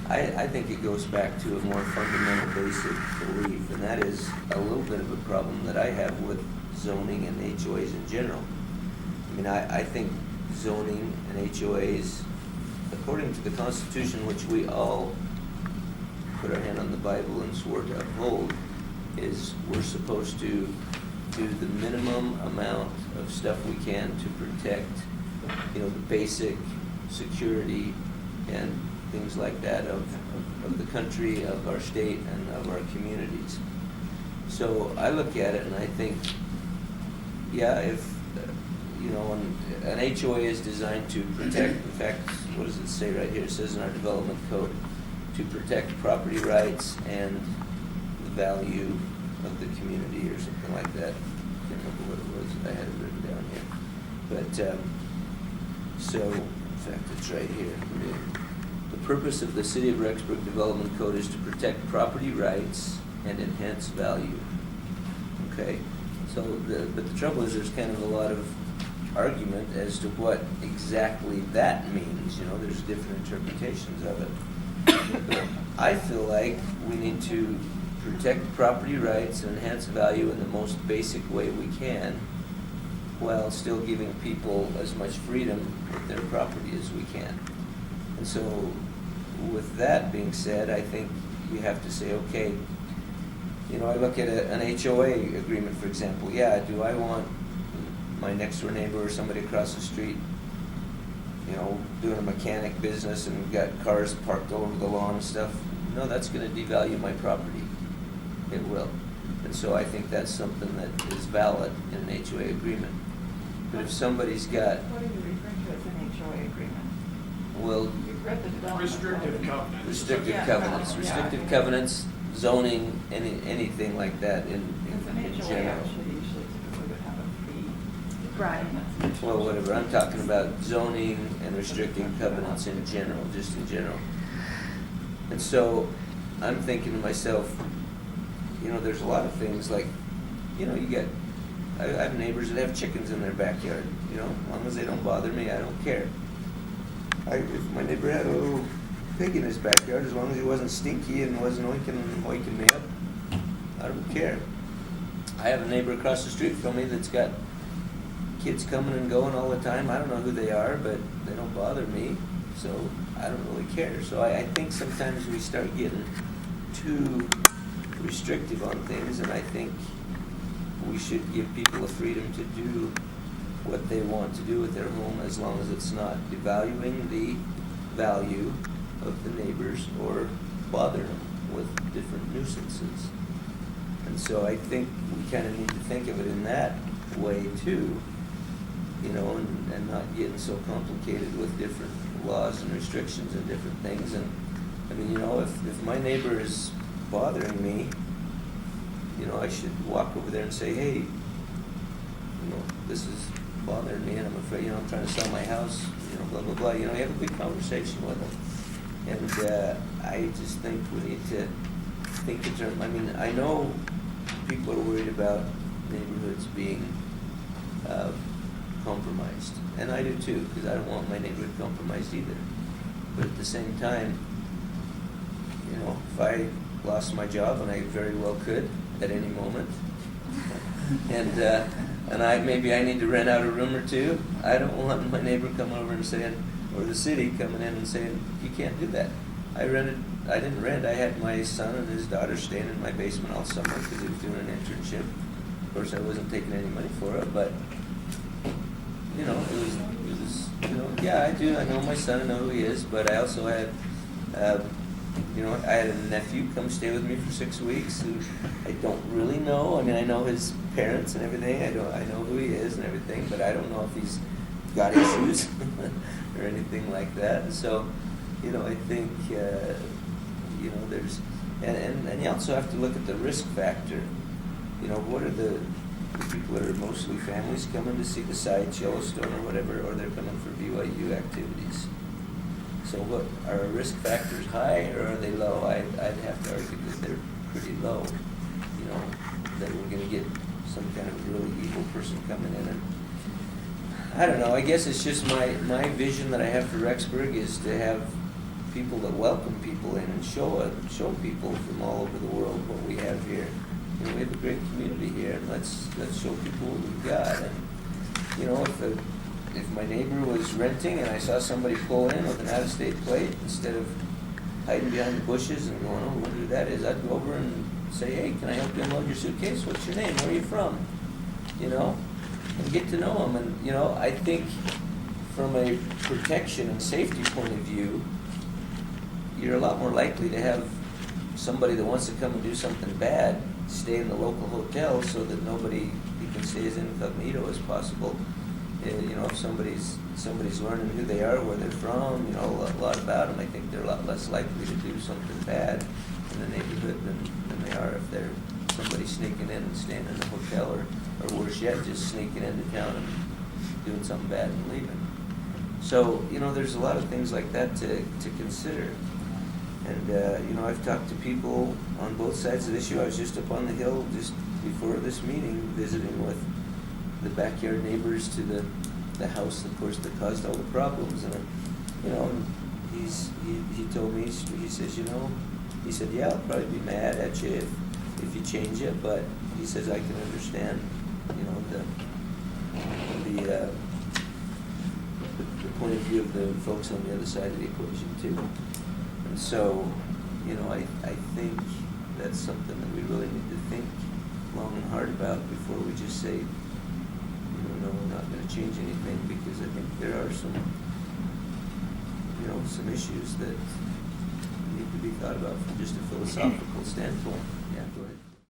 I think it goes back to a more fundamental basic belief, and that is a little bit of a problem that I have with zoning and HOAs in general. I mean, I think zoning and HOAs, according to the Constitution, which we all put our hand on the Bible and swore to uphold, is we're supposed to do the minimum amount of stuff we can to protect, the basic security and things like that of the country, of our state, and of our communities. So I look at it and I think, yeah, if, an HOA is designed to protect, in fact, what does it say right here? It says in our development code, to protect property rights and the value of the community or something like that. I can't remember what it was. I had it written down here. But, so, in fact, it's right here. The purpose of the City of Rexburg Development Code is to protect property rights and enhance value. Okay? So, but the trouble is there's kind of a lot of argument as to what exactly that means. There's different interpretations of it. But I feel like we need to protect property rights and enhance value in the most basic way we can, while still giving people as much freedom with their property as we can. And so, with that being said, I think you have to say, okay, I look at an HOA agreement, for example. Yeah, do I want my next door neighbor or somebody across the street, doing a mechanic business and got cars parked all over the lawn and stuff? No, that's going to devalue my property. It will. And so I think that's something that is valid in an HOA agreement. But if somebody's got... What are you referring to as an HOA agreement? Well... You've read the development. Restrictive covenants. Restrictive covenants, zoning, anything like that in HOA general. actually usually typically would have a fee. Right. Well, whatever. I'm talking about zoning and restricting covenants in general, just in general. And so I'm thinking to myself, there's a lot of things like, I have neighbors that have chickens in their backyard. As long as they don't bother me, I don't care. If my neighbor had a little pig in his backyard, as long as he wasn't stinky and wasn't waking me up, I don't care. I have a neighbor across the street from me that's got kids coming and going all the time. I don't know who they are, but they don't bother me, so I don't really care. So I think sometimes we start getting too restrictive on things, and I think we should give people the freedom to do what they want to do with their home, as long as it's not devaluing the value of the neighbors or bothering them with different nuisances. And so I think we kind of need to think of it in that way too, and not getting so complicated with different laws and restrictions and different things. And I mean, if my neighbor is bothering me, I should walk over there and say, hey, this is bothering me, and I'm afraid, I'm trying to sell my house, blah, blah, blah. You have a big conversation with them. And I just think we need to think in terms, I mean, I know people are worried about neighborhoods being compromised. And I do too, because I don't want my neighborhood compromised either. But at the same time, if I lost my job, and I very well could at any moment, and I need to rent out a room or two, I don't want my neighbor coming over and saying, or the city coming in and saying, you can't do that. I didn't rent. I had my son and his daughter staying in my basement all summer because he was doing an internship. Of course, I wasn't taking any money for it, but it was yeah, I do. I know my son. I know who he is, but I also had, I had a nephew come stay with me for 6 weeks who I don't really know. I mean, I know his parents and everything. I know who he is and everything, but I don't know if he's got issues or anything like that. And so, I think, there's, and you also have to look at the risk factor. What are the people that are mostly families coming to see the sites, Yellowstone or whatever, or they're coming for BYU activities? So what, are our risk factors high or are they low? I'd have to argue that they're pretty low. That we're going to get some kind of really evil person coming in. And I don't know, I guess it's just my vision that I have for Rexburg is to have people that welcome people in and show people from all over the world what we have here. You know, we have a great community here, and let's show people what we've got. And you know, if my neighbor was renting and I saw somebody pull in with an out-of-state plate, instead of hiding behind the bushes and going, oh, I wonder who that is, I'd go over and say, hey, can I help you unload your suitcase? What's your name? Where are you from? You know, and get to know them. And you know, I think from a protection and safety point of view, you're a lot more likely to have somebody that wants to come and do something bad stay in the local hotel so that he can stay as incognito as possible. You know, if somebody's learning who they are, where they're from, you know, a lot about them, I think they're a lot less likely to do something bad in the neighborhood than they are if they're somebody sneaking in and staying in the hotel, or worse yet, just sneaking into town and doing something bad and leaving. So, you know, there's a lot of things like that to consider. And, you know, I've talked to people on both sides of the issue. I was just up on the hill just before this meeting visiting with the backyard neighbors to the house, of course, that caused all the problems. And, you know, he told me, he says, you know, he said, yeah, I'll probably be mad at you if you change it, but he says I can understand, you know, the point of view of the folks on the other side of the equation too. And so, you know, I think that's something that we really need to think long and hard about before we just say, you know, no, we're not going to change anything, because I think there are some, you know, some issues that need to be thought about from just a philosophical standpoint.